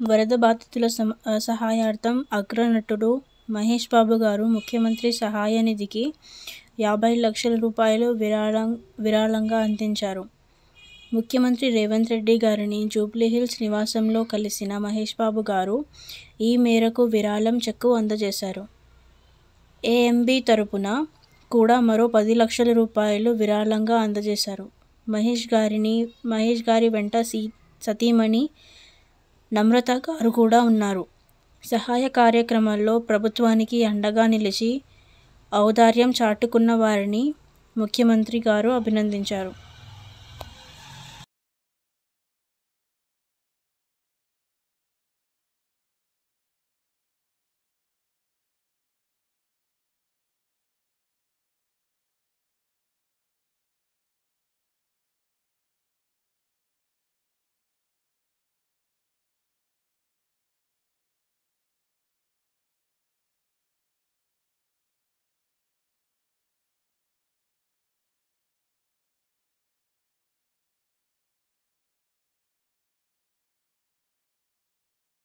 వరద బాధితుల సహాయార్థం అగ్రనటుడు మహేష్ బాబు గారు ముఖ్యమంత్రి సహాయ నిధికి 50 లక్షల రూపాయలు విరాళంగా అందించారు. ముఖ్యమంత్రి రేవంత్ రెడ్డి గారిని జూబ్లీహిల్స్ నివాసంలో కలిసిన మహేష్ బాబు గారు ఈ మేరకు విరాళం చెక్కు అందజేశారు. ఏఎంబీ తరపున కూడా మరో 10 లక్షల రూపాయలు విరాళంగా అందజేశారు. మహేష్ గారి వెంట సతీమణి నమ్రత గారు కూడా ఉన్నారు. సహాయ కార్యక్రమాల్లో ప్రభుత్వానికి అండగా నిలిచి ఔదార్యం చాటుకున్న వారిని ముఖ్యమంత్రి గారు అభినందించారు.